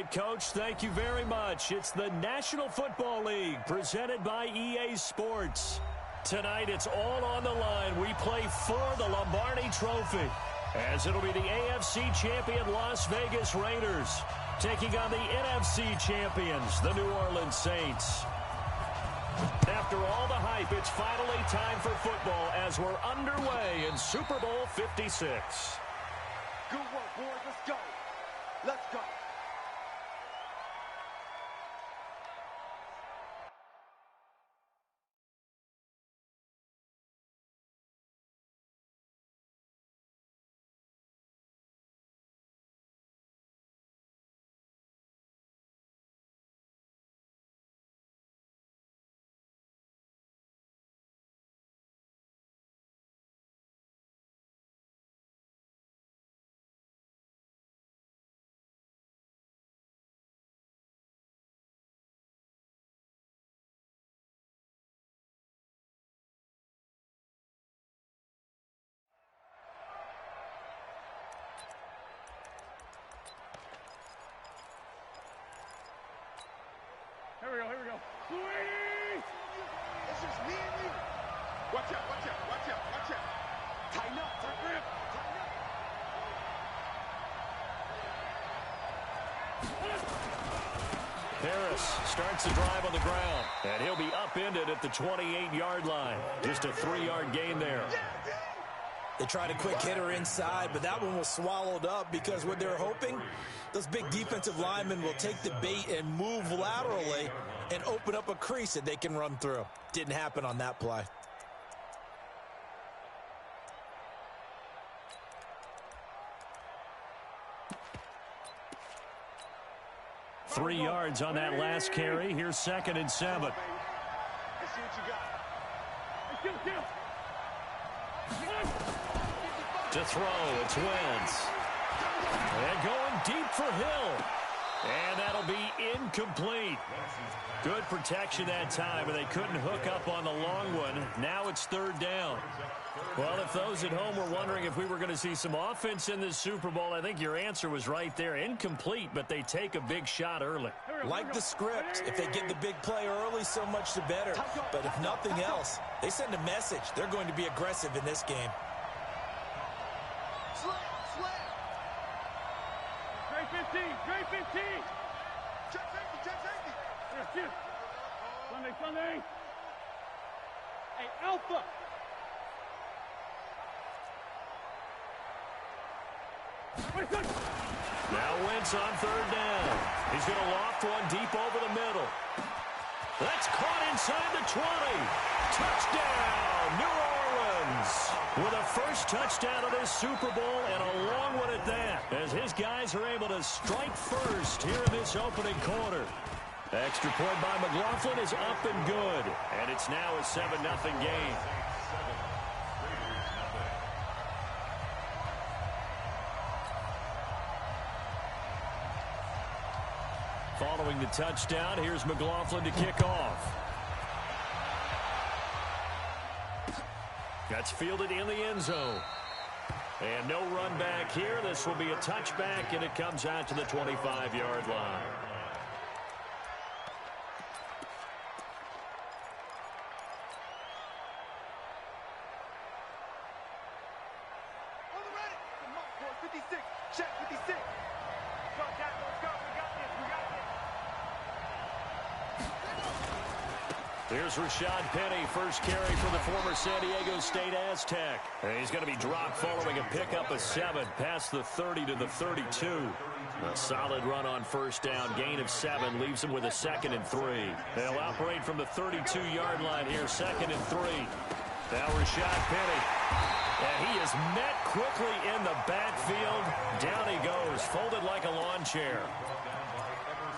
right, Coach. Thank you very much. It's the National Football League presented by EA Sports. Tonight, it's all on the line. We play for the Lombardi Trophy, as it'll be the AFC champion Las Vegas Raiders taking on the NFC champions, the New Orleans Saints. After all the hype, it's finally time for football as we're underway in Super Bowl 56. Good work, boys. Let's go. Let's go. Here we go. Sweet! It's just me and you. Watch out. Tighten up. Harris starts the drive on the ground, and he'll be upended at the 28-yard line. Just a 3-yard gain there. They tried a quick hitter inside, but that one was swallowed up because what they're hoping, those big defensive linemen will take the bait and move laterally and open up a crease that they can run through. Didn't happen on that play. Three yards on that last carry. Here's 2nd and 7. Let's see what you got. Kill. To throw, it's Wentz. And going deep for Hill. And that'll be incomplete. Good protection that time, but they couldn't hook up on the long one. Now it's 3rd down. Well, if those at home were wondering if we were going to see some offense in this Super Bowl, I think your answer was right there. Incomplete, but they take a big shot early. Like the script, if they get the big play early, so much the better. But if nothing else, they send a message. They're going to be aggressive in this game. Slam. Great 15. Check safety. Yes. Sunday. Hey, Alpha. Now Wentz on 3rd down. He's going to loft one deep over the middle. That's caught inside the 20. Touchdown, New Orleans. With a first touchdown of this Super Bowl and a long one at that, as his guys are able to strike first here in this opening quarter. Extra point by McLaughlin is up and good, and it's now a 7-0 game. Following the touchdown, here's McLaughlin to kick off. That's fielded in the end zone. And no run back here. This will be a touchback, and it comes out to the 25-yard line. On the ready. Come on, boy. 56. Check 56. Let's go. We got this. Here's Rashad Penny, first carry for the former San Diego State Aztec. And he's going to be dropped following a pickup of 7 past the 30 to the 32. A solid run on first down, gain of 7, leaves him with a 2nd and 3. They'll operate from the 32-yard line here, 2nd and 3. Now Rashad Penny. And he is met quickly in the backfield. Down he goes, folded like a lawn chair.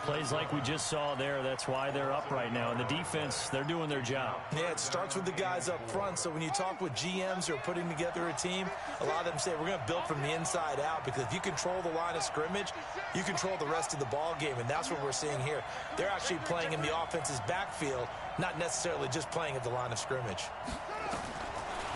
Plays like we just saw there. That's why they're up right now. And the defense, they're doing their job. Yeah, it starts with the guys up front. So when you talk with GMs who are putting together a team, a lot of them say we're going to build from the inside out, because if you control the line of scrimmage, you control the rest of the ball game. And that's what we're seeing here. They're actually playing in the offense's backfield, not necessarily just playing at the line of scrimmage.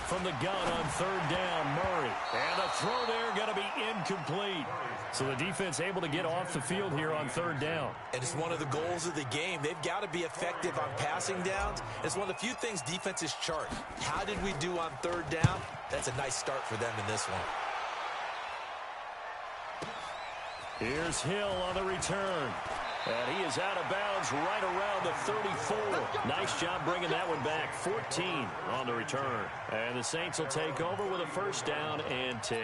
from the gun on third down. Murray. And the throw there going to be incomplete. So the defense able to get off the field here on third down. And it's one of the goals of the game. They've got to be effective on passing downs. It's one of the few things defenses chart. How did we do on third down? That's a nice start for them in this one. Here's Hill on the return. And he is out of bounds right around the 34. Nice job bringing that one back. 14 on the return. And the Saints will take over with a first down and 10.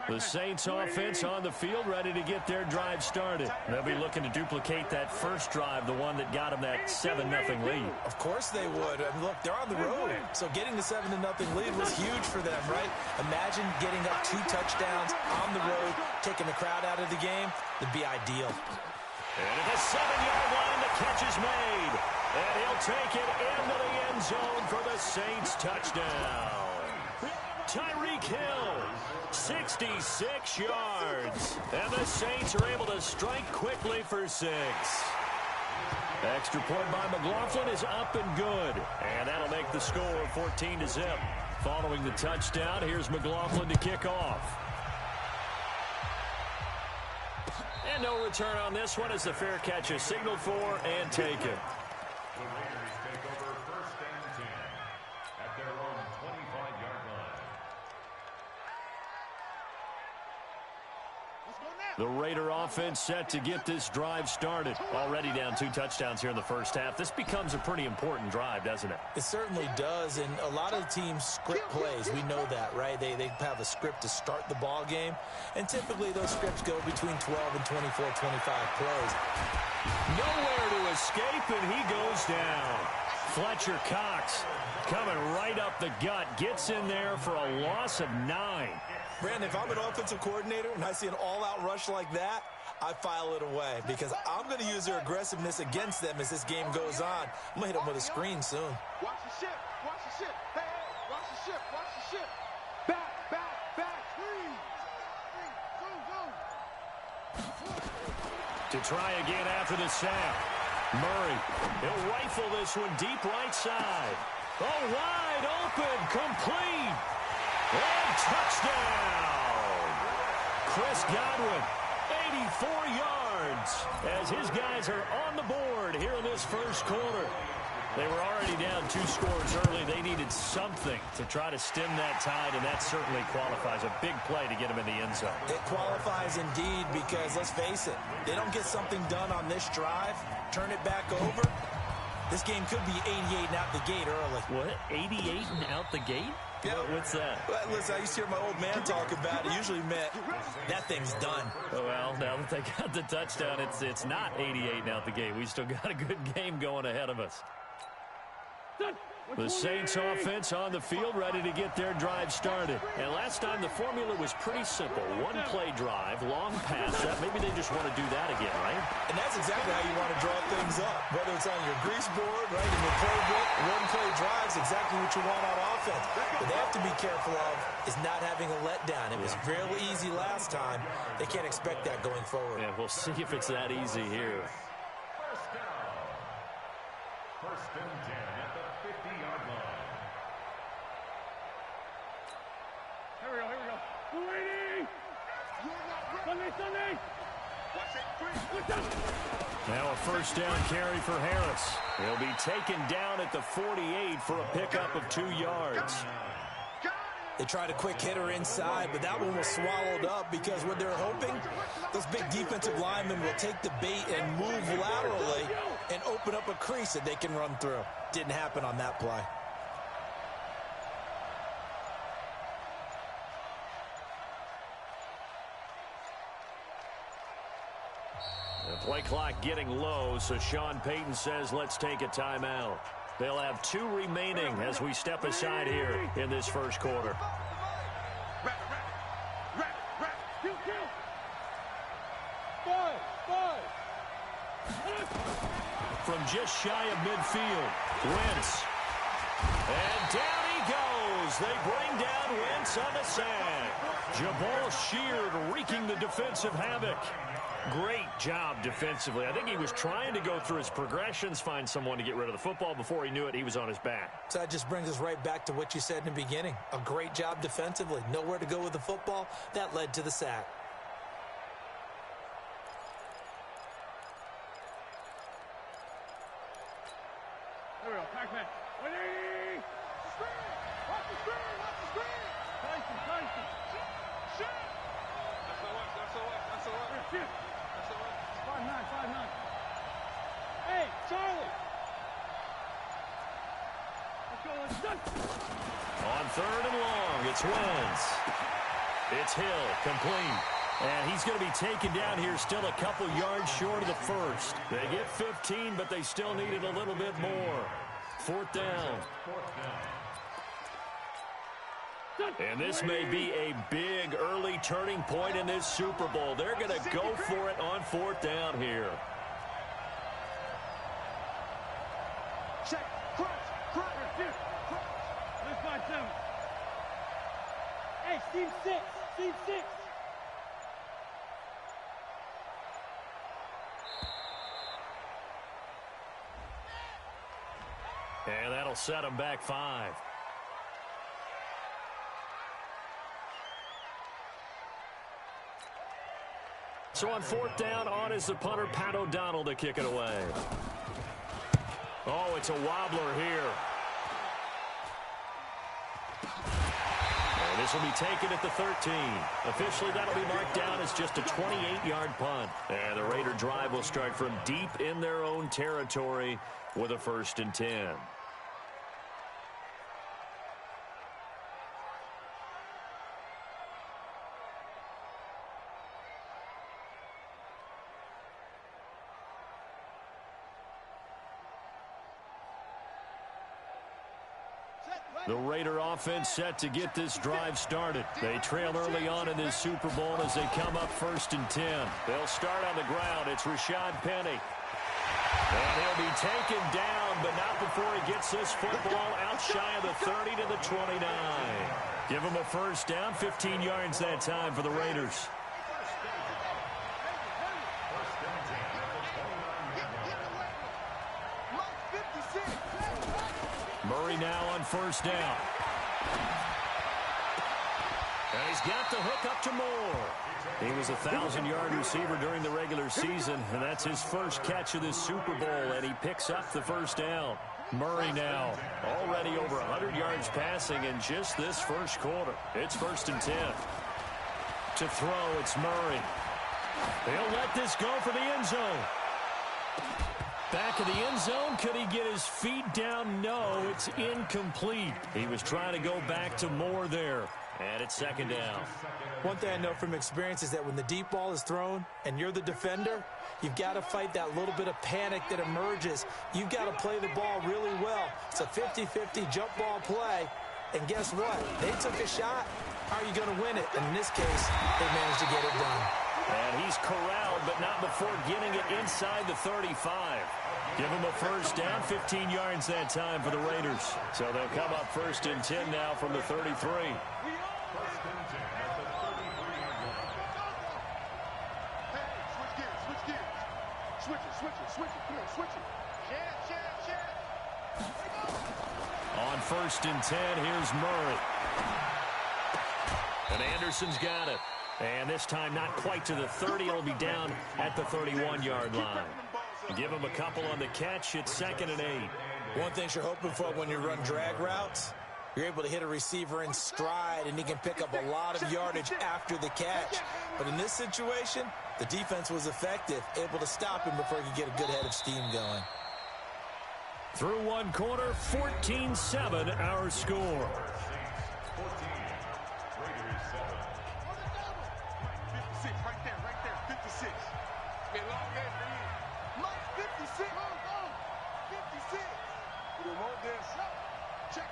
The Saints offense on the field ready to get their drive started. They'll be looking to duplicate that first drive, the one that got them that 7-0 lead. Of course they would. I mean, look, they're on the road. So getting the 7-0 lead was huge for them, right? Imagine getting up 2 touchdowns on the road, taking the crowd out of the game. It'd be ideal. And at the 7-yard line, the catch is made. And he'll take it into the end zone for the Saints touchdown. Tyreek Hill, 66 yards. And the Saints are able to strike quickly for 6. Extra point by McLaughlin is up and good. And that'll make the score 14-0. Following the touchdown, here's McLaughlin to kick off. And no return on this one as the fair catch is signaled for and taken. The Raider offense set to get this drive started. Already down 2 touchdowns here in the first half. This becomes a pretty important drive, doesn't it? It certainly does, and a lot of teams script plays. We know that, right? They have a script to start the ball game, and typically those scripts go between 12 and 24, 25 plays. Nowhere to escape, and he goes down. Fletcher Cox coming right up the gut. Gets in there for a loss of 9. Brandon, if I'm an offensive coordinator and I see an all-out rush like that, I file it away because I'm going to use their aggressiveness against them as this game goes on. I'm going to hit them with a screen soon. Watch the ship. Watch the ship. Hey, hey, watch the ship. Watch the ship. Back. Freeze. Go. To try again after the sack. Murray, he'll rifle this one deep right side. Oh, wide open, complete. And touchdown! Chris Godwin, 84 yards, as his guys are on the board here in this first quarter. They were already down 2 scores early. They needed something to try to stem that tide, and that certainly qualifies. A big play to get them in the end zone. It qualifies indeed because, let's face it, they don't get something done on this drive, turn it back over, this game could be 88 and out the gate early. What? 88 and out the gate? Yeah. What's that? Well, listen, I used to hear my old man talk about it. Usually meant that thing's done. Oh, well, now that they got the touchdown, it's not 88 and out the gate. We still got a good game going ahead of us. The Saints offense on the field ready to get their drive started. And last time the formula was pretty simple. 1-play drive, long pass. Maybe they just want to do that again, right? And that's exactly how you want to draw things up. Whether it's on your grease board, right, in your playbook, 1-play drives, exactly what you want on offense. What they have to be careful of is not having a letdown. It was real easy last time. They can't expect that going forward. Yeah, we'll see if it's that easy here. First and 10 at the 50-yard line. Here we go. 280! Sunday! Now a first down carry for Harris. He'll be taken down at the 48 for a pickup of 2 yards. They tried a quick hitter inside, but that one was swallowed up because what they're hoping, those big defensive linemen will take the bait and move laterally and open up a crease that they can run through. Didn't happen on that play. The play clock getting low, so Sean Payton says let's take a timeout. They'll have 2 remaining as we step aside here in this first quarter. From just shy of midfield, Wentz. And down he goes. They bring down Wentz on the sack. Jabal Sheard wreaking the defensive havoc. Great job defensively. I think he was trying to go through his progressions, find someone to get rid of the football. Before he knew it, he was on his back. So that just brings us right back to what you said in the beginning. A great job defensively. Nowhere to go with the football. That led to the sack. Here we go. Pac-Man. Ready? Screen! Watch the screen! Watch the screen! Tyson, Tyson. Shoot! Here, shoot. 5'9", 5'9". Hey, Charlie. Let's go, let's done. On 3rd and long, it's Wentz. It's Hill, complete. And he's going to be taken down here, still a couple yards short of the first. They get 15, but they still needed a little bit more. 4th down. And this may be a big early turning point in this Super Bowl. They're going to go for it on 4th down here. Check! Crunch! Crunch! Here, shoot. Let's find 7. Hey, Steve 6. Steve 6. And that'll set them back 5. So on 4th down, on is the punter, Pat O'Donnell, to kick it away. Oh, it's a wobbler here. And this will be taken at the 13. Officially, that'll be marked down as just a 28-yard punt. And the Raider drive will start from deep in their own territory with a 1st and 10. The Raider offense set to get this drive started. They trail early on in this Super Bowl as they come up 1st and 10. They'll start on the ground. It's Rashad Penny. And he'll be taken down, but not before he gets this football out shy of the 30 to the 29. Give him a 1st down, 15 yards that time for the Raiders. Murray now on 1st down. And he's got the hook up to Moore. He was a 1,000-yard receiver during the regular season, and that's his first catch of this Super Bowl, and he picks up the 1st down. Murray now already over 100 yards passing in just this first quarter. It's 1st and 10. To throw, it's Murray. He'll let this go for the end zone. Back of the end zone. Could he get his feet down? No, it's incomplete. He was trying to go back to Moore there. And it's 2nd down. One thing I know from experience is that when the deep ball is thrown and you're the defender, you've got to fight that little bit of panic that emerges. You've got to play the ball really well. It's a 50-50 jump ball play. And guess what? They took a shot. How are you going to win it? And in this case, they managed to get it done. And he's corralled, but not before getting it inside the 35. Give him a 1st down, 15 yards that time for the Raiders. So they'll come up 1st and 10 now from the 33. On 1st and 10, here's Murray. And Anderson's got it. And this time not quite to the 30. It'll be down at the 31-yard line. Give him a couple on the catch. It's 2nd and 8. One thing you're hoping for when you run drag routes, you're able to hit a receiver in stride, and he can pick up a lot of yardage after the catch. But in this situation, the defense was effective, able to stop him before he could get a good head of steam going. Through one quarter, 14-7 our score. 56, right there, 56. Been a long game for you. Mike, 56. 56. We want this. Check.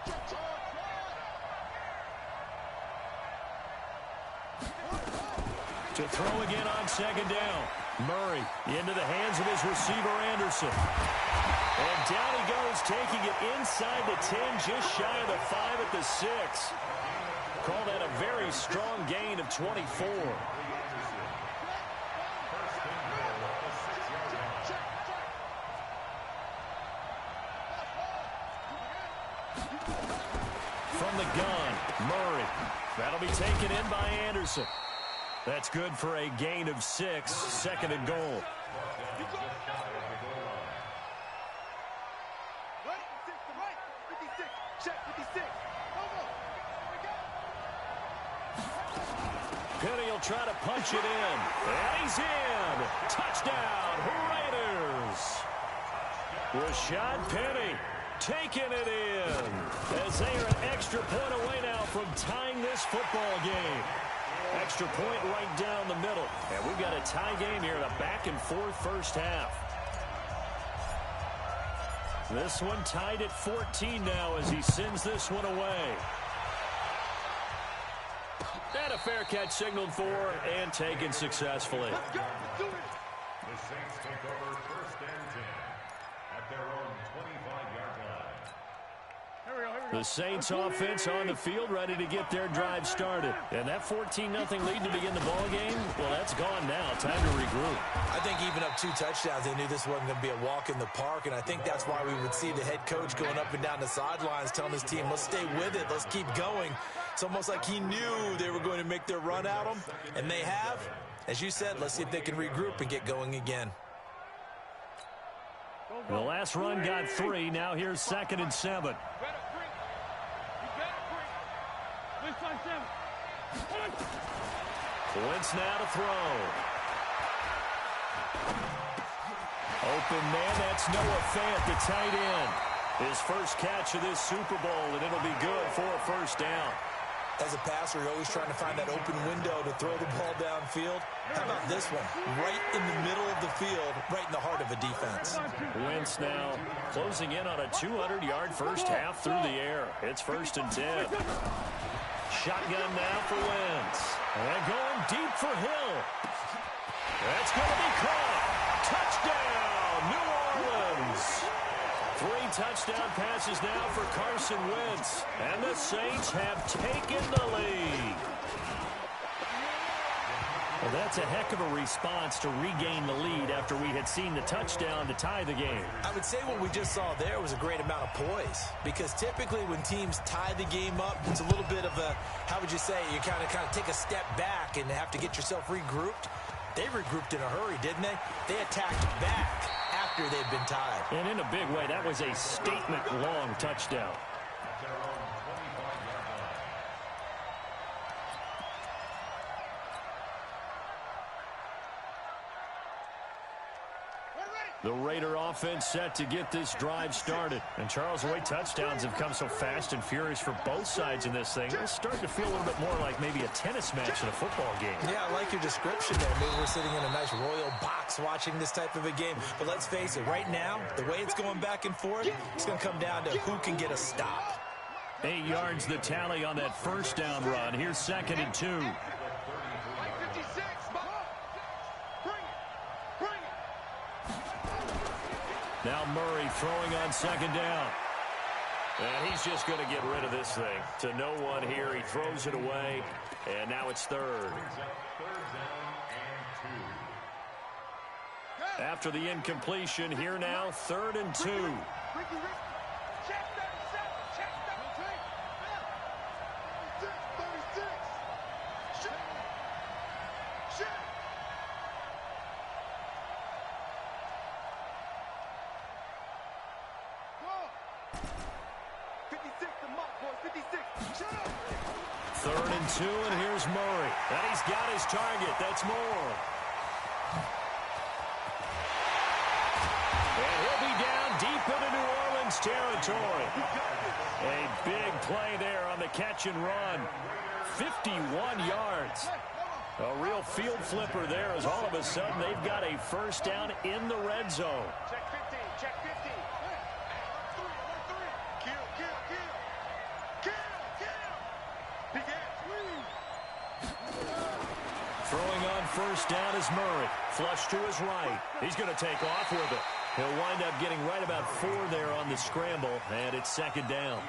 To throw again on 2nd down. Murray into the hands of his receiver, Anderson. And down he goes, taking it inside the 10, just shy of the 5 at the 6. Call that a very strong gain of 24. from the gun. Murray. That'll be taken in by Anderson. That's good for a gain of 6, second and goal. Penny will try to punch it in. And he's in. Touchdown, Raiders. Rashad Penny taking it in as they are an extra point away now from tying this football game. Extra point right down the middle. And we've got a tie game here in a back-and-forth first half. This one tied at 14 now as he sends this one away. And a fair catch signaled for and taken successfully. The Saints take over first and 10 at their own 25-yard line. The Saints offense on the field ready to get their drive started. And that 14-0 lead to begin the ball game, well, that's gone now. Time to regroup. I think even up 2 touchdowns, they knew this wasn't going to be a walk in the park, and I think that's why we would see the head coach going up and down the sidelines telling his team, let's stay with it, let's keep going. It's almost like he knew they were going to make their run at him, and they have. As you said, let's see if they can regroup and get going again. The last run got 3. Now here's 2nd and 7. Wentz now to throw. Open man, that's Noah Fant, the tight end. His first catch of this Super Bowl, and it'll be good for a first down. As a passer, you're always trying to find that open window to throw the ball downfield. How about this one? Right in the middle of the field, right in the heart of a defense. Wentz now closing in on a 200-yard first half through the air. It's 1st and 10. Shotgun now for Wentz. And going deep for Hill. That's going to be caught. Touchdown, New Orleans. 3 touchdown passes now for Carson Wentz. And the Saints have taken the lead. Well, that's a heck of a response to regain the lead after we had seen the touchdown to tie the game. I would say what we just saw there was a great amount of poise, because typically when teams tie the game up, it's a little bit of a, how would you say, you kind of take a step back and have to get yourself regrouped. They regrouped in a hurry, didn't they? They attacked back after they'd been tied. And in a big way, that was a statement-long touchdown. The Raider offense set to get this drive started. And Charles, the way touchdowns have come so fast and furious for both sides in this thing, it's starting to feel a little bit more like maybe a tennis match in a football game. Yeah, I like your description there. Maybe we're sitting in a nice royal box watching this type of a game. But let's face it, right now, the way it's going back and forth, it's going to come down to who can get a stop. 8 yards the tally on that first down run. Here's 2nd and 2. Now Murray throwing on 2nd down. And he's just going to get rid of this thing. To no one here. He throws it away. And now it's 3rd. After the incompletion, here now, 3rd and 2. Third and 2, and here's Murray. And he's got his target. That's Moore. And he'll be down deep into New Orleans territory. A big play there on the catch and run. 51 yards. A real field flipper there as all of a sudden they've got a first down in the red zone. Check 15, check 15. Throwing on first down is Murray. Flush to his right. He's going to take off with it. He'll wind up getting right about 4 there on the scramble, and it's 2nd down.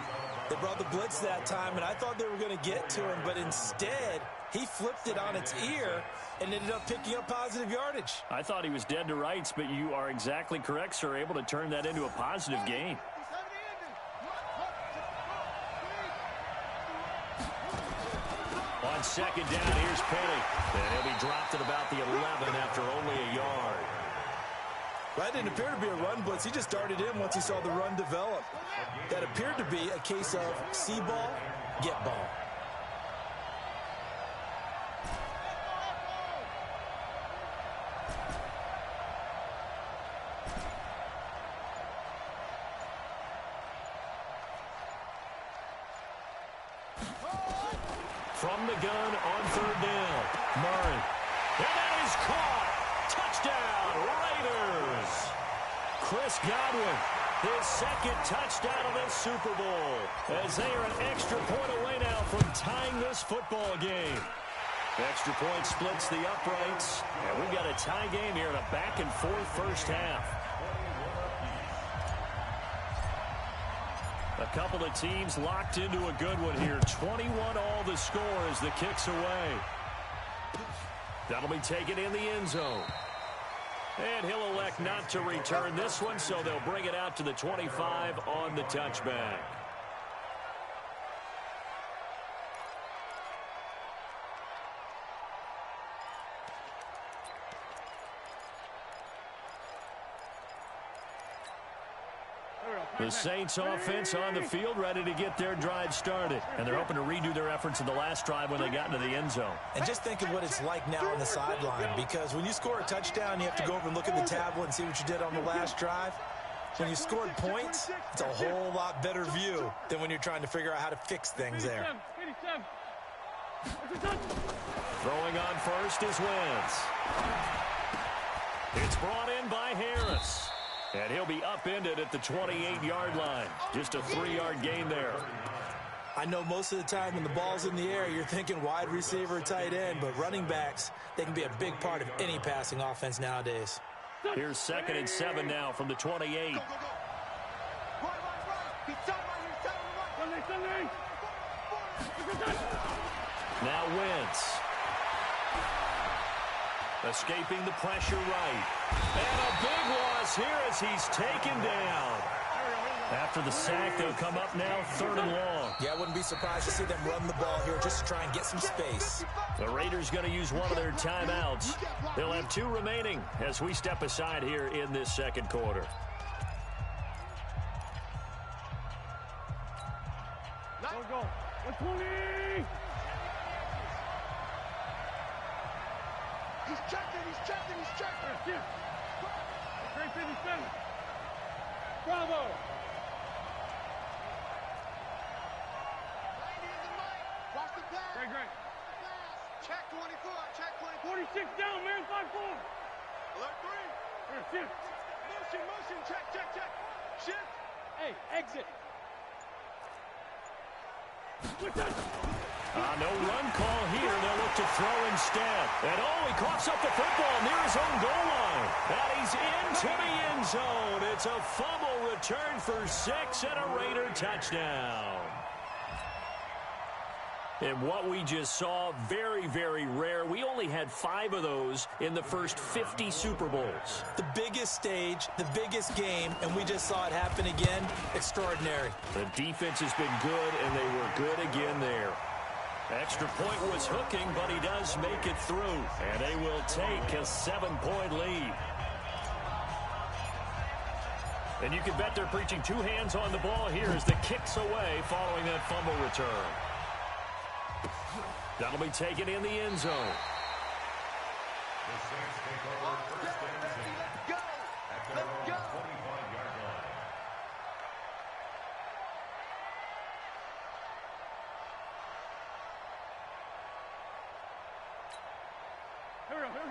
They brought the blitz that time, and I thought they were going to get to him, but instead, he flipped it on its ear and ended up picking up positive yardage. I thought he was dead to rights, but you are exactly correct, sir, able to turn that into a positive gain. second down. Here's Penny. And he'll be dropped at about the 11 after only a yard. That didn't appear to be a run blitz. He just darted in once he saw the run develop. That appeared to be a case of see ball, get ball. From the gun on third down, Murray. And that is caught. Touchdown, Raiders. Chris Godwin, his second touchdown of this Super Bowl, as they are an extra point away now from tying this football game. Extra point splits the uprights, and we've got a tie game here in a back-and-forth first half. A couple of teams locked into a good one here. 21 all the score as the kick's away. That'll be taken in the end zone. And he'll elect not to return this one, so they'll bring it out to the 25 on the touchback. The Saints offense on the field, ready to get their drive started. And they're hoping to redo their efforts in the last drive when they got into the end zone. And just think of what it's like now on the sideline, because when you score a touchdown, you have to go over and look at the tablet and see what you did on the last drive. When you scored points, it's a whole lot better view than when you're trying to figure out how to fix things there. Throwing on first is Wentz. It's brought in by Harris. And he'll be upended at the 28-yard line. Just a 3-yard gain there. I know most of the time when the ball's in the air, you're thinking wide receiver, tight end, but running backs, they can be a big part of any passing offense nowadays. Here's 2nd and 7 now from the 28. Now Wentz. Escaping the pressure right. And a big loss here as he's taken down. After the sack, they'll come up now 3rd and long. Yeah, I wouldn't be surprised to see them run the ball here just to try and get some space. The Raiders going to use one of their timeouts. They'll have 2 remaining as we step aside here in this second quarter. Go. 120. He's checking. Yeah. Great 57. Bravo. Watch the pass. Great. Check 24. 46 down, man. 5-4. Alert 3. Shift. Motion. Check. Shift. Hey, exit. No run call here. They'll look to throw instead. And he coughs up the football near his own goal line. And he's into the end zone. It's a fumble return for 6 and a Raider touchdown. And what we just saw, very, very rare. We only had 5 of those in the first 50 Super Bowls. The biggest stage, the biggest game, and we just saw it happen again. Extraordinary. The defense has been good, and they were good again there. Extra point was hooking, but he does make it through. And they will take a 7-point lead. And you can bet they're preaching 2 hands on the ball here as the kick's away following that fumble return. That'll be taken in the end zone. The Saints take over 1st and 10 at their own 25-yard line.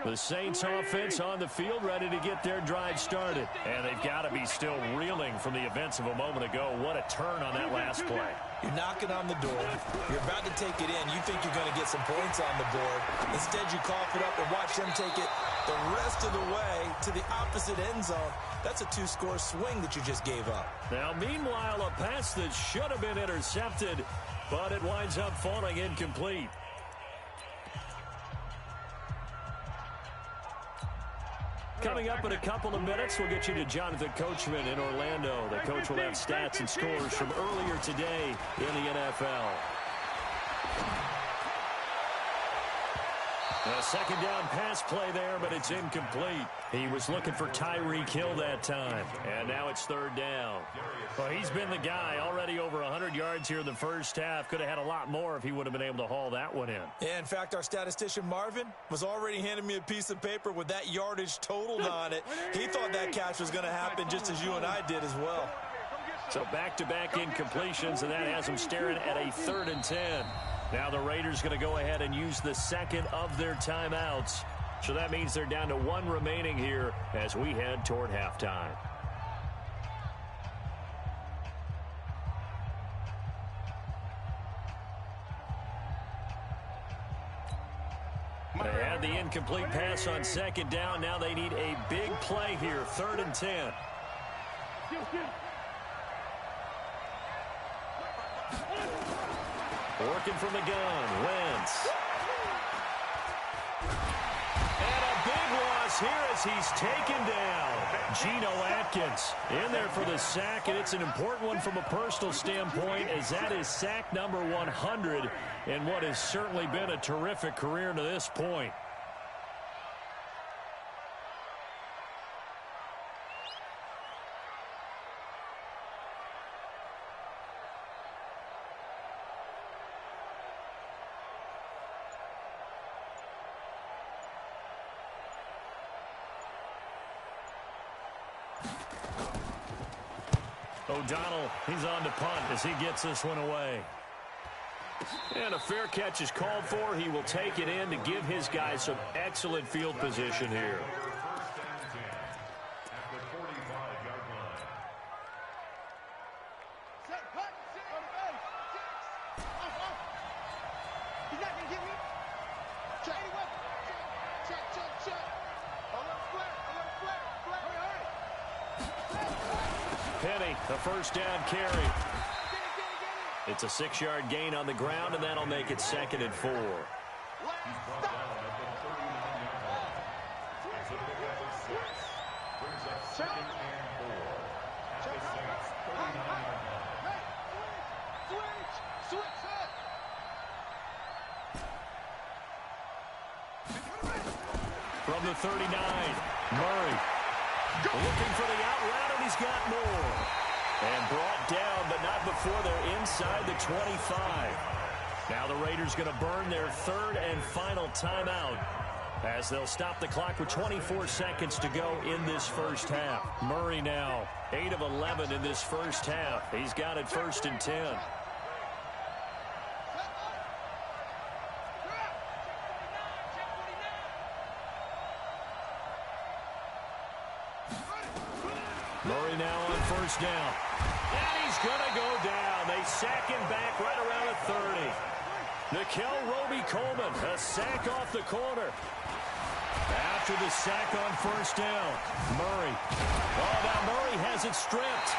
The Saints offense on the field ready to get their drive started. And they've got to be still reeling from the events of a moment ago. What a turn on that last play. You're knocking on the door. You're about to take it in. You think you're going to get some points on the board. Instead, you cough it up and watch them take it the rest of the way to the opposite end zone. That's a 2-score swing that you just gave up. Now, meanwhile, a pass that should have been intercepted, but it winds up falling incomplete. Coming up in a couple of minutes, we'll get you to Jonathan Coachman in Orlando. The coach will have stats and scores from earlier today in the NFL. A second down pass play there, but it's incomplete. He was looking for Tyreek Hill that time. And now it's third down. Well, he's been the guy, already over 100 yards here in the first half. Could have had a lot more if he would have been able to haul that one in. Yeah, in fact, our statistician Marvin was already handing me a piece of paper with that yardage totaled on it. He thought that catch was going to happen just as you and I did as well. So back-to-back incompletions, and that has them staring at a 3rd and 10. Now the Raiders going to go ahead and use the second of their timeouts. So that means they're down to 1 remaining here as we head toward halftime. They had the incomplete pass on second down. Now they need a big play here, 3rd and 10. Working from the gun, Wentz. And a big loss here as he's taken down. Geno Atkins in there for the sack, and it's an important one from a personal standpoint as that is sack number 100 in what has certainly been a terrific career to this point. O'Donnell, he's on to punt as he gets this one away. And a fair catch is called for. He will take it in to give his guys some excellent field position here. Penny, the first down carry. It's a 6-yard gain on the ground, and that'll make it 2nd and 4. From the 39, Murray. Looking for the out route, and he's got more. And brought down, but not before they're inside the 25. Now the Raiders going to burn their 3rd and final timeout as they'll stop the clock with 24 seconds to go in this first half. Murray now 8 of 11 in this first half. He's got it 1st and 10. Murray now on 1st down. And he's going to go down. They sack him back right around the 30. Nickel Roby-Coleman, a sack off the corner. After the sack on 1st down, Murray. Oh, now Murray has it stripped.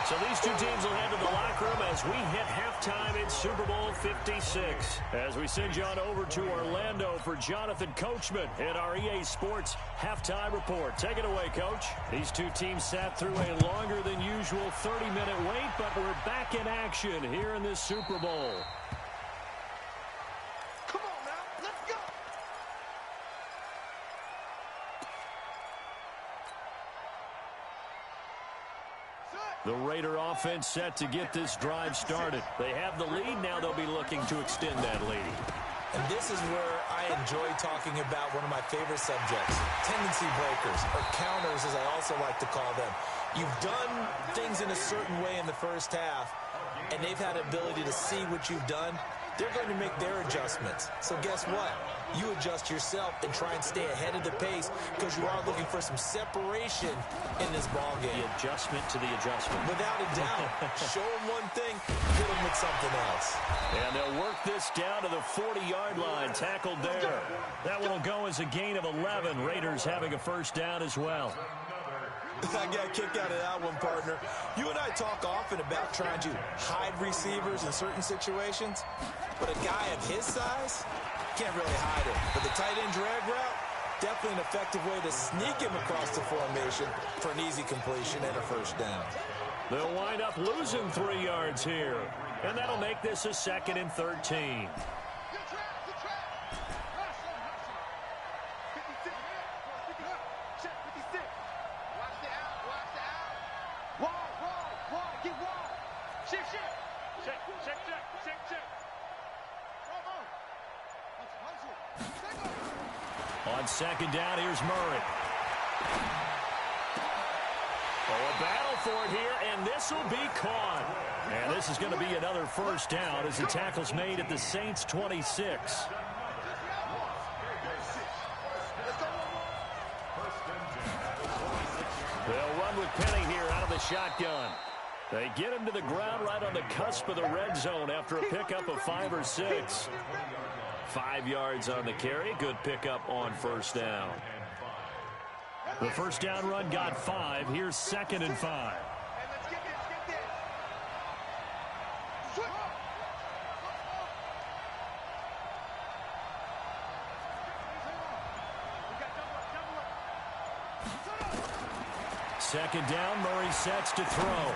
So these two teams will head to the locker room as we hit halftime in Super Bowl 56. As we send you on over to Orlando for Jonathan Coachman in our EA Sports Halftime Report. Take it away, Coach. These two teams sat through a longer than usual 30-minute wait, but we're back in action here in this Super Bowl. Come on now, let's go. The Raider offense set to get this drive started. They have the lead. Now they'll be looking to extend that lead. And this is where I enjoy talking about one of my favorite subjects, tendency breakers, or counters as I also like to call them. You've done things in a certain way in the first half, and they've had the ability to see what you've done. They're going to make their adjustments. So guess what? You adjust yourself and try and stay ahead of the pace because you are looking for some separation in this ball game. The adjustment to the adjustment. Without a doubt. Show them one thing, hit them with something else. And they'll work this down to the 40-yard line. Tackled there. That one will go as a gain of 11. Raiders having a 1st down as well. I got a kick out of that one, partner. You and I talk often about trying to hide receivers in certain situations, but a guy of his size can't really hide it. But the tight end drag route, definitely an effective way to sneak him across the formation for an easy completion and a 1st down. They'll wind up losing 3 yards here, and that'll make this a 2nd and 13. On second down, here's Murray. Oh, a battle for it here, and this will be caught. And this is going to be another first down as the tackle's made at the Saints' 26. They'll run with Penny here out of the shotgun. They get him to the ground right on the cusp of the red zone after a pickup of 5 or 6. 5 yards on the carry. Good pickup on first down. The first down run got 5. Here's 2nd and 5. Second down, Murray sets to throw.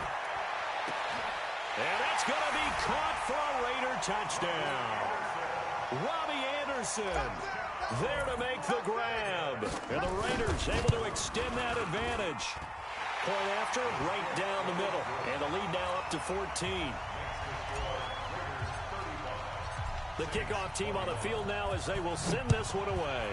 And that's going to be caught for a Raider touchdown. Robbie Anderson there to make the grab. And the Raiders able to extend that advantage. Point after, right down the middle. And the lead now up to 14. The kickoff team on the field now as they will send this one away.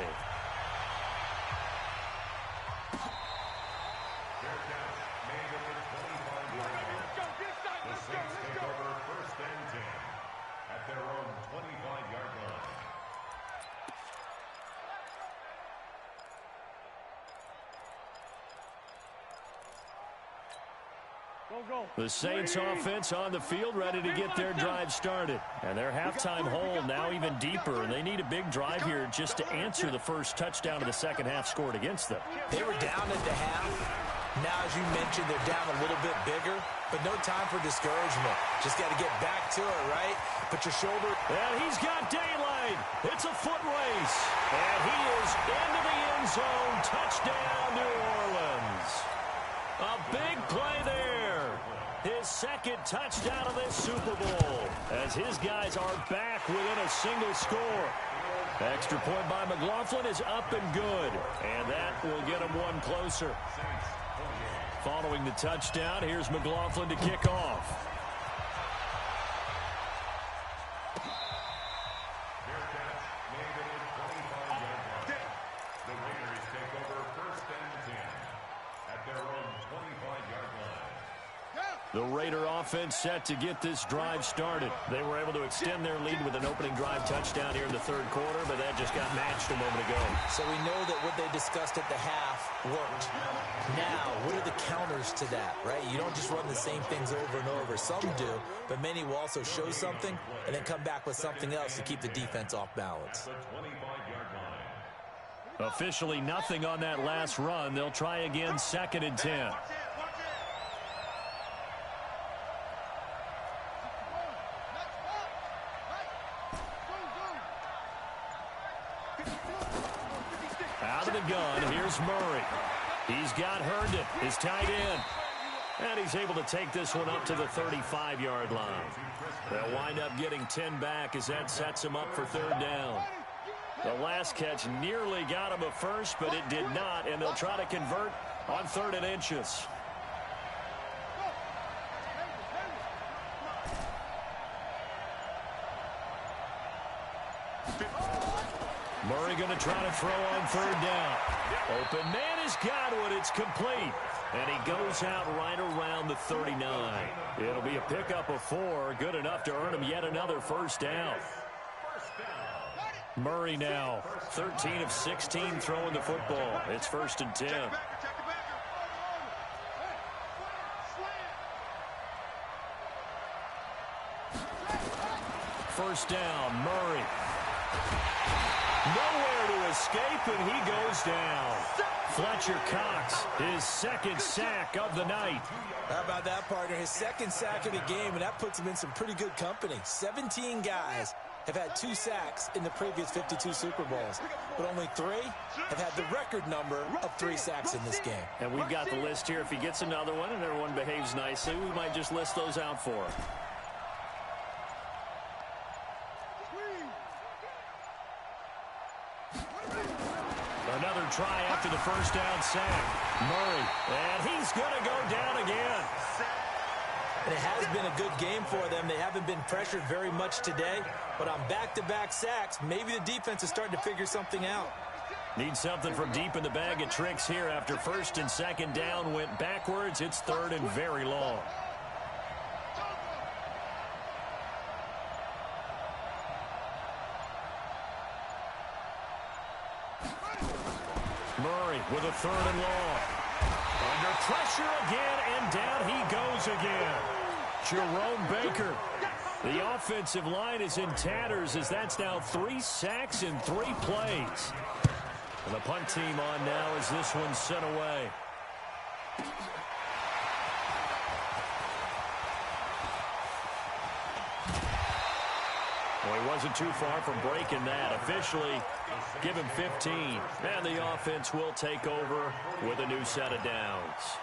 The Saints offense on the field ready to get their drive started. And their halftime hole now even deeper. And they need a big drive here just to answer the first touchdown of the second half scored against them. They were down at the half. Now, as you mentioned, they're down a little bit bigger. But no time for discouragement. Just got to get back to it, right? Put your shoulder. And he's got daylight. It's a foot race. And he is into the end zone. Touchdown, New Orleans. A big play there. His second touchdown of this Super Bowl as his guys are back within a single score. Extra point by McLaughlin is up and good. And that will get him one closer. Following the touchdown, here's McLaughlin to kick off. The Raider offense set to get this drive started. They were able to extend their lead with an opening drive touchdown here in the third quarter, but that just got matched a moment ago. So we know that what they discussed at the half worked. Now, what are the counters to that, right? You don't just run the same things over and over. Some do, but many will also show something and then come back with something else to keep the defense off balance. Officially nothing on that last run. They'll try again, 2nd and 10. Out of the gun, here's Murray. He's got Herndon, his tight end. And he's able to take this one up to the 35-yard line. They'll wind up getting 10 back as that sets him up for third down. The last catch nearly got him a first, but it did not, and they'll try to convert on 3rd and inches. Murray going to try to throw on 3rd down. Open man has got it. It's complete. And he goes out right around the 39. It'll be a pickup of 4. Good enough to earn him yet another first down. Murray now 13 of 16 throwing the football. It's 1st and 10. First down, Murray. Nowhere to escape, and he goes down. Fletcher Cox, his 2nd sack of the night. How about that, partner? His 2nd sack of the game, and that puts him in some pretty good company. 17 guys have had 2 sacks in the previous 52 Super Bowls, but only 3 have had the record number of 3 sacks in this game. And we've got the list here. If he gets another one and everyone behaves nicely, we might just list those out for him. Another try after the first down sack. Murray, and he's going to go down again. and it has been a good game for them. They haven't been pressured very much today, but on back-to-back sacks, maybe the defense is starting to figure something out. Need something from deep in the bag of tricks here. After first and second down went backwards, it's third and very long. Murray with a third and long. Under pressure again, and down he goes again. Jerome Baker. The offensive line is in tatters as that's now 3 sacks in 3 plays. And the punt team on now as this one's sent away. Well, he wasn't too far from breaking that. Officially, give him 15. And the offense will take over with a new set of downs.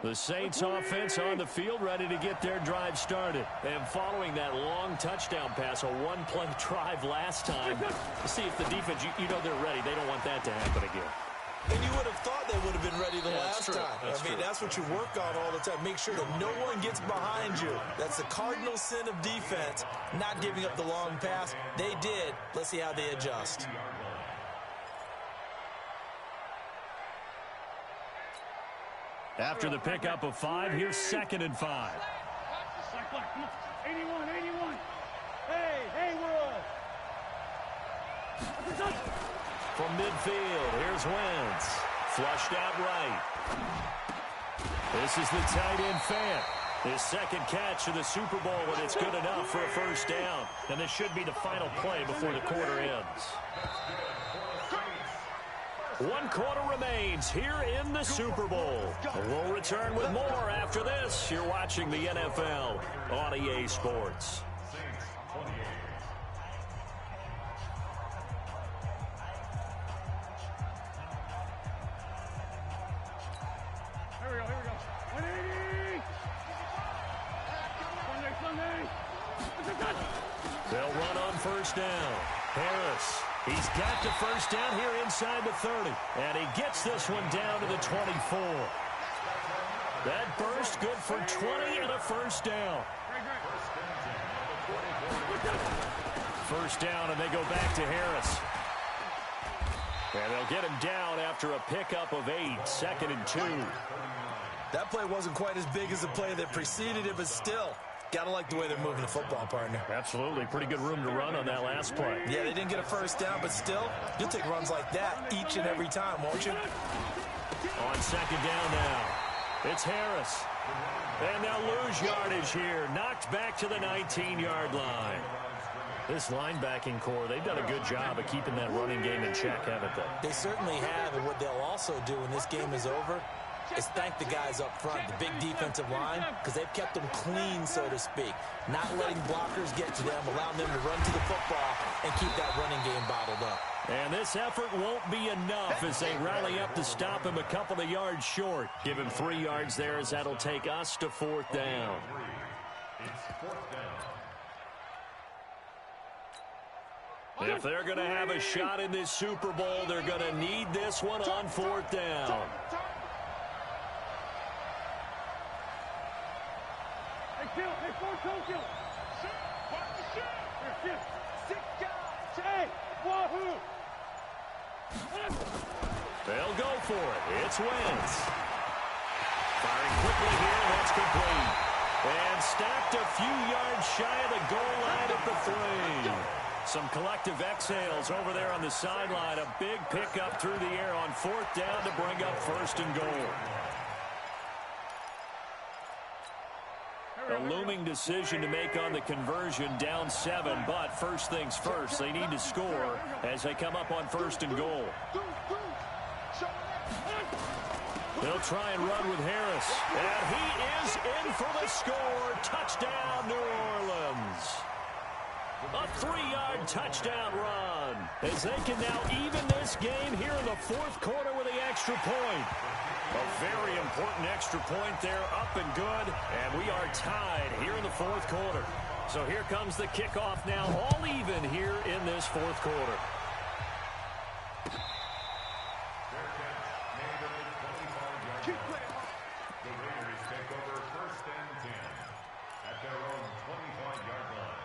The Saints offense on the field, ready to get their drive started. And following that long touchdown pass, a one-play drive last time, to see if the defense, you know they're ready. They don't want that to happen again. And you would have thought they would have been ready the last time. That's what you work on all the time. Make sure that no one gets behind you. That's the cardinal sin of defense, not giving up the long pass. They did. Let's see how they adjust. After the pickup of 5, here's 2nd and 5. 81, 81. Hey, Wood. From midfield, here's Wentz. Flushed out right. This is the tight end Fant. His second catch of the Super Bowl, and it's good enough for a first down. And this should be the final play before the quarter ends. 1 quarter remains here in the Super Bowl. And we'll return with more after this. You're watching the NFL on EA Sports. Here we go. 180. Sunday. They'll run on first down. Harris. He's got the first down here inside the 30. And he gets this one down to the 24. That burst good for 20 and a first down. First down, and they go back to Harris. And they'll get him down after a pickup of 8, 2nd and 2. That play wasn't quite as big as the play that preceded it, but still, got to like the way they're moving the football, partner. Absolutely. Pretty good room to run on that last play. Yeah, they didn't get a first down, but still, you'll take runs like that each and every time, won't you? On 2nd down now, it's Harris. And they'll lose yardage here. Knocked back to the 19-yard line. This linebacking core, they've done a good job of keeping that running game in check, haven't they? They certainly have, and what they'll also do when this game is over is thank the guys up front, the big defensive line, because they've kept them clean, so to speak. Not letting blockers get to them, allowing them to run to the football and keep that running game bottled up. And this effort won't be enough as they rally up to stop him a couple of yards short. Give him 3 yards there as that'll take us to 4th down. If they're going to have a shot in this Super Bowl, they're going to need this one on 4th down. Hey, Kill. Here, 6 guys. Hey, wahoo. They'll go for it. It's Wentz. Firing quickly here, that's complete. And stacked a few yards shy of the goal line at the 3. Some collective exhales over there on the sideline. A big pickup through the air on 4th down to bring up 1st and goal. A looming decision to make on the conversion, down 7, but first things first, they need to score as they come up on 1st and goal. They'll try and run with Harris, and he is in for the score. Touchdown, New Orleans. A 3-yard touchdown run as they can now even this game here in the 4th quarter with the extra point. A very important extra point there, up and good, and we are tied here in the 4th quarter. So here comes the kickoff now, all even here in this fourth quarter. Keep playing. The Raiders take over first and 10 at their own 25-yard line.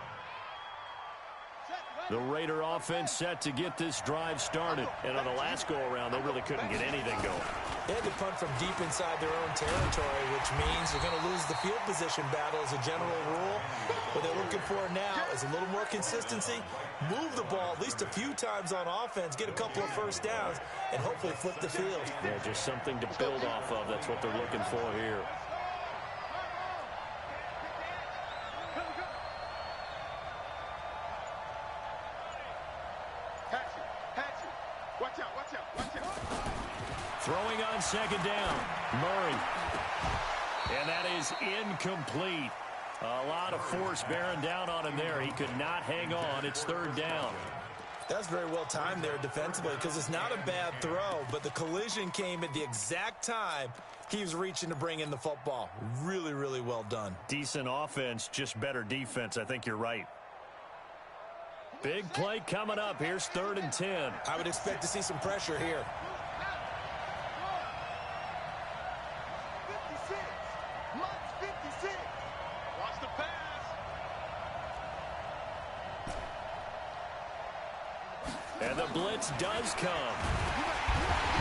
The Raider offense set to get this drive started. And on the last go-around, they really couldn't get anything going. They had to punt from deep inside their own territory, which means they're going to lose the field position battle as a general rule. What they're looking for now is a little more consistency, move the ball at least a few times on offense, get a couple of first downs, and hopefully flip the field. Yeah, just something to build off of. That's what they're looking for here. Watch out, watch out, watch out. Throwing on second down, Murray. And that is incomplete. A lot of force bearing down on him there. He could not hang on. It's third down. That's very well timed there defensively because it's not a bad throw, but the collision came at the exact time he was reaching to bring in the football. Really, really well done. Decent offense, just better defense. I think you're right. Big play coming up. Here's third and 10. I would expect to see some pressure here. 56. Mike's 56. Watch the pass. And the blitz does come.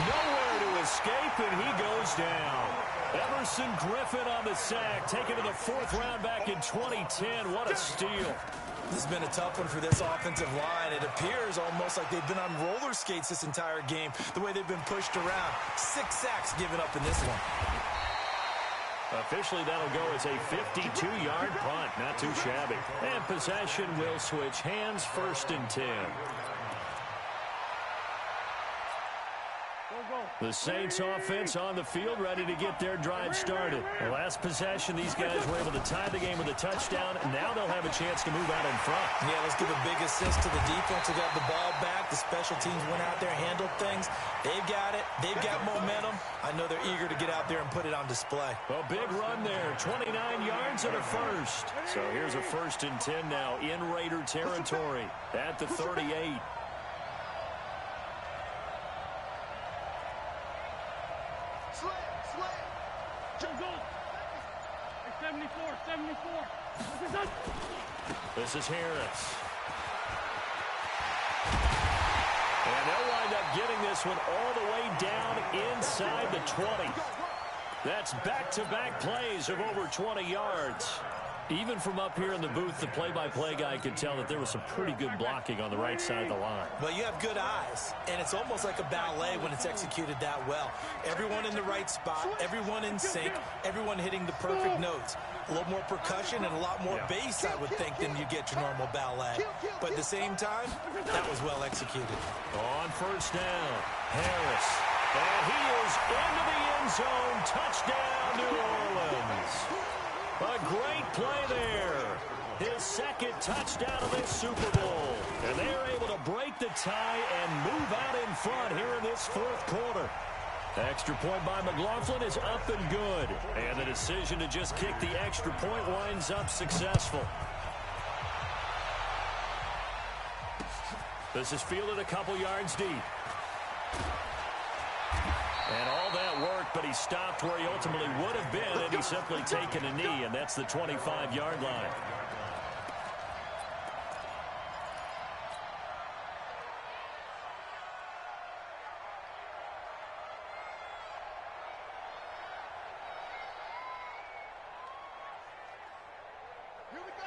Nowhere to escape, and he goes down. Everson Griffin on the sack, taken to the fourth round back in 2010. What a steal. This has been a tough one for this offensive line. It appears almost like they've been on roller skates this entire game, the way they've been pushed around. 6 sacks given up in this one. Officially, that'll go as a 52-yard punt. Not too shabby. And possession will switch hands, first and 10. The Saints offense on the field, ready to get their drive started. The last possession, these guys were able to tie the game with a touchdown. Now they'll have a chance to move out in front. Yeah, let's give a big assist to the defense who got the ball back. The special teams went out there, handled things. They've got it. They've got momentum. I know they're eager to get out there and put it on display. A big run there, 29 yards and a first. So here's a first and 10 now in Raider territory at the 38. Hey, 74. This is Harris. And they'll wind up getting this one all the way down inside the 20. That's back-to-back plays of over 20 yards. Even from up here in the booth, the play-by-play guy could tell that there was some pretty good blocking on the right side of the line. Well, you have good eyes, and it's almost like a ballet when it's executed that well. Everyone in the right spot, everyone in sync, everyone hitting the perfect notes. A little more percussion and a lot more bass, I would think, than you get your normal ballet. But at the same time, that was well executed. On first down, Harris. And he is into the end zone. Touchdown, New Orleans. A great play there. His second touchdown of this Super Bowl. And they are able to break the tie and move out in front here in this fourth quarter. Extra point by McLaughlin is up and good. And the decision to just kick the extra point winds up successful. This is fielded a couple yards deep. And all that worked, but he stopped where he ultimately would have been, and he's simply taken a knee, and that's the 25-yard line.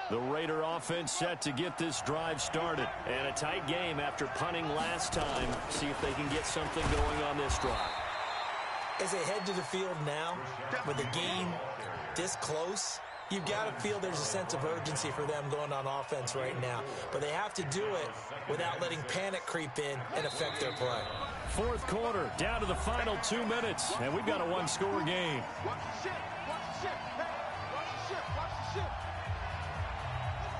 The Raider offense set to get this drive started. And a tight game after punting last time. See if they can get something going on this drive. As they head to the field now, with the game this close, you've got to feel there's a sense of urgency for them going on offense right now. But they have to do it without letting panic creep in and affect their play. Fourth quarter, down to the final 2 minutes, and we've got a one-score game. Watch the ship. Watch the ship. Hey, watch the ship. Watch the ship.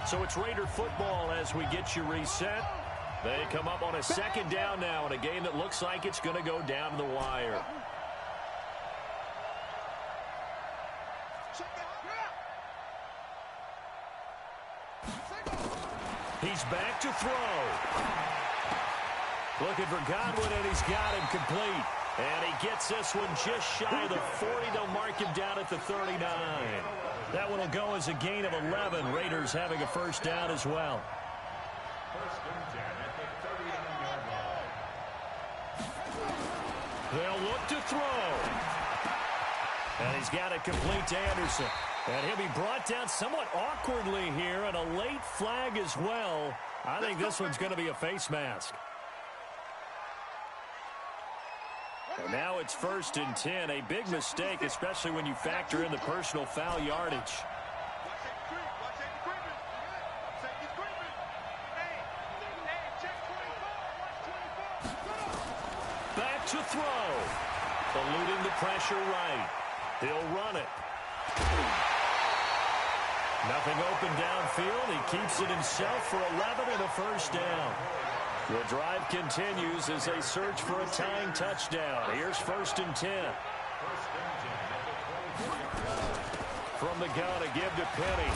So it's Raider football as we get you reset. They come up on a second down now in a game that looks like it's going to go down to the wire. He's back to throw. Looking for Godwin, and he's got him complete. And he gets this one just shy of the 40. They'll mark him down at the 39. That one will go as a gain of 11. Raiders having a first down as well. First and 10 at the 39-yard line. They'll look to throw. And he's got it complete to Anderson. And he'll be brought down somewhat awkwardly here, and a late flag as well. I think this one's going to be a face mask. And now it's first and 10. A big mistake, especially when you factor in the personal foul yardage. Back to throw. Eluding the pressure right. He'll run it. Nothing open downfield. He keeps it himself for 11 and a first down. The drive continues as they search for a tying touchdown. Here's first and 10. From the gun, a give to Penny.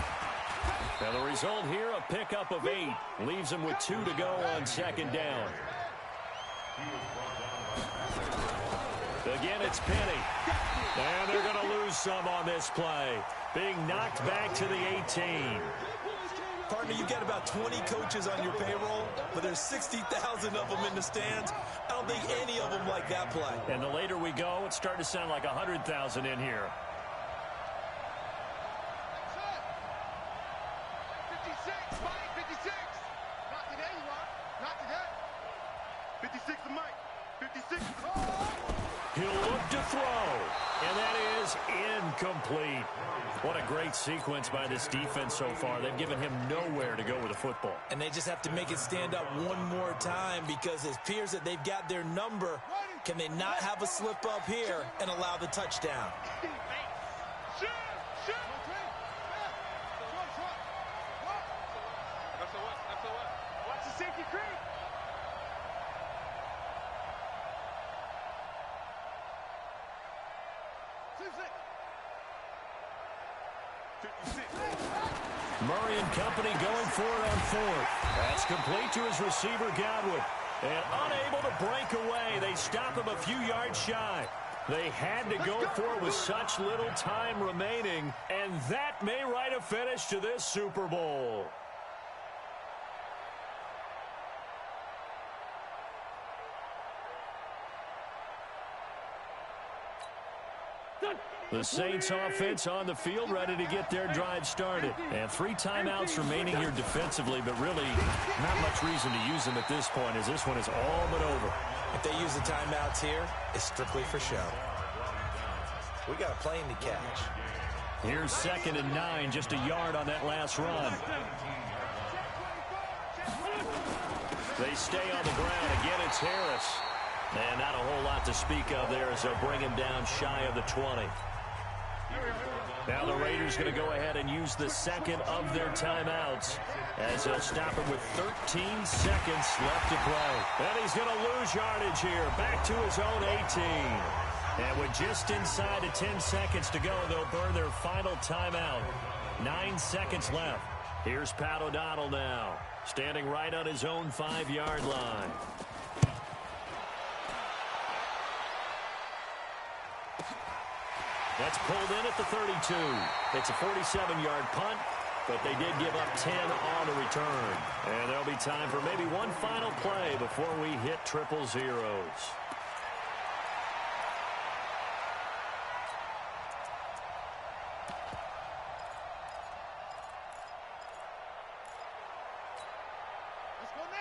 And the result here, a pickup of 8. Leaves him with 2 to go on second down. Again, it's Penny. And they're going to lose some on this play. Being knocked back to the 18. Partner, you got about 20 coaches on your payroll, but there's 60,000 of them in the stands. I don't think any of them like that play. And the later we go, it's starting to sound like 100,000 in here. 56, Mike, 56. Not today, you are. Not today. 56 to Mike. 56. He'll look to throw, and that is incomplete. What a great sequence by this defense so far. They've given him nowhere to go with the football. And they just have to make it stand up one more time because it appears that they've got their number. Can they not have a slip up here and allow the touchdown? Watch the safety creep. Murray and company going for it on fourth. That's complete to his receiver, Godwin. And unable to break away. They stop him a few yards shy. They had to go for it with such little time remaining. And that may write a finish to this Super Bowl. The Saints offense on the field, ready to get their drive started. And 3 timeouts remaining here defensively, but really not much reason to use them at this point as this one is all but over. If they use the timeouts here, it's strictly for show. We got a plane to catch. Here's second and 9, just a yard on that last run. They stay on the ground. Again, it's Harris. And not a whole lot to speak of there as they'll bring him down shy of the 20. Now the Raiders going to go ahead and use the second of their timeouts as they'll stop him with 13 seconds left to play. And he's going to lose yardage here, back to his own 18. And with just inside of 10 seconds to go, they'll burn their final timeout. 9 seconds left. Here's Pat O'Donnell now, standing right on his own 5-yard line. That's pulled in at the 32. It's a 47-yard punt, but they did give up 10 on the return. And there'll be time for maybe one final play before we hit triple zeros.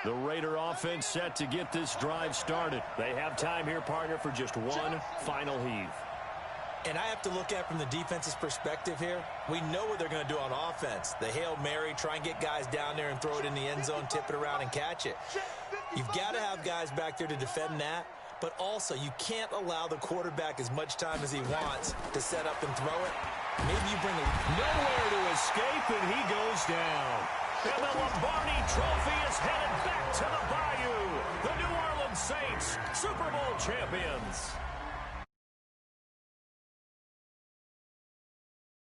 The Raider offense set to get this drive started. They have time here, partner, for just one final heave. And I have to look at it from the defense's perspective here. We know what they're going to do on offense. The Hail Mary, try and get guys down there and throw it in the end zone, tip it around and catch it. You've got to have guys back there to defend that, but also you can't allow the quarterback as much time as he wants to set up and throw it. Maybe you bring nowhere to escape, and he goes down. And the Lombardi Trophy is headed back to the Bayou. The New Orleans Saints, Super Bowl champions.